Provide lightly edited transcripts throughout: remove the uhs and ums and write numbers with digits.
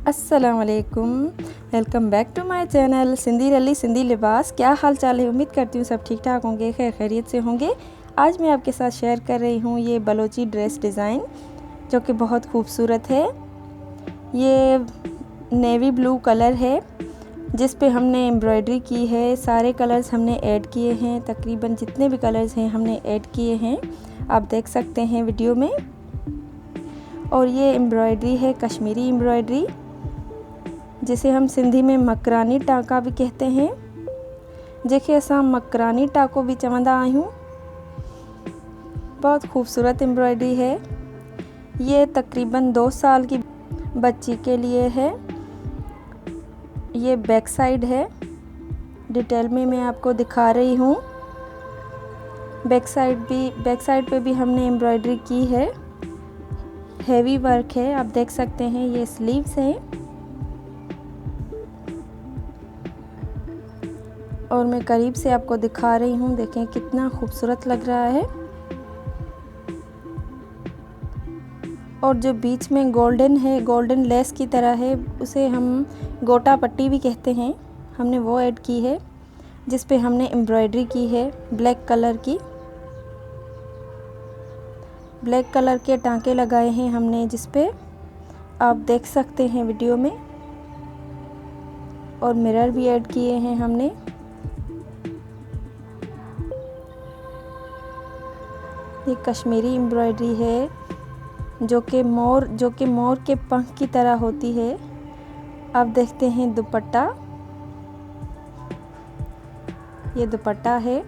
अस्सलाम वालेकुम, welcome back to my channel Sindhi Ralli Sindhi लिबास। क्या हाल चाल है? उम्मीद करती हूँ सब ठीक ठाक होंगे, खैर खैरियत से होंगे। आज मैं आपके साथ शेयर कर रही हूँ ये बलोची ड्रेस डिज़ाइन जो कि बहुत खूबसूरत है। ये नेवी ब्लू कलर है जिस पे हमने एम्ब्रॉयडरी की है। सारे कलर्स हमने ऐड किए हैं, तकरीबन जितने भी कलर्स हैं हमने ऐड किए हैं, आप देख सकते हैं वीडियो में। और ये एम्ब्रॉयडरी है कश्मीरी एम्ब्रॉयडरी, जिसे हम सिंधी में मकरानी टाँका भी कहते हैं। जेके असां मकरानी टाँको भी चवंदा आहियूं। बहुत खूबसूरत एम्ब्रॉयडरी है। ये तकरीबन 2 साल की बच्ची के लिए है। ये बैक साइड है, डिटेल में मैं आपको दिखा रही हूँ। बैक साइड पे भी हमने एम्ब्रॉयडरी की है, हेवी वर्क है, आप देख सकते हैं। ये स्लीव्स हैं और मैं करीब से आपको दिखा रही हूँ। देखें कितना खूबसूरत लग रहा है। और जो बीच में गोल्डन है, गोल्डन लेस की तरह है, उसे हम गोटा पट्टी भी कहते हैं, हमने वो ऐड की है, जिस पे हमने एम्ब्रॉयडरी की है ब्लैक कलर की। ब्लैक कलर के टाँके लगाए हैं हमने, जिस पे आप देख सकते हैं वीडियो में। और मिरर भी ऐड किए हैं हमने। ये कश्मीरी एम्ब्रॉयडरी है जो कि मोर के पंख की तरह होती है। आप देखते हैं दुपट्टा, ये दुपट्टा है,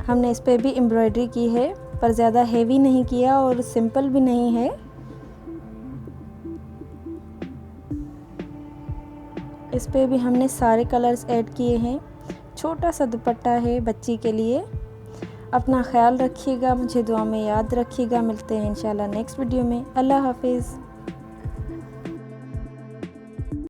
हमने इस पे भी एम्ब्रॉयडरी की है, पर ज़्यादा हेवी नहीं किया और सिंपल भी नहीं है। इस पे भी हमने सारे कलर्स ऐड किए हैं। छोटा सा दुपट्टा है बच्ची के लिए। अपना ख्याल रखिएगा, मुझे दुआ में याद रखिएगा। मिलते हैं इंशाल्लाह नेक्स्ट वीडियो में। अल्लाह हाफिज़।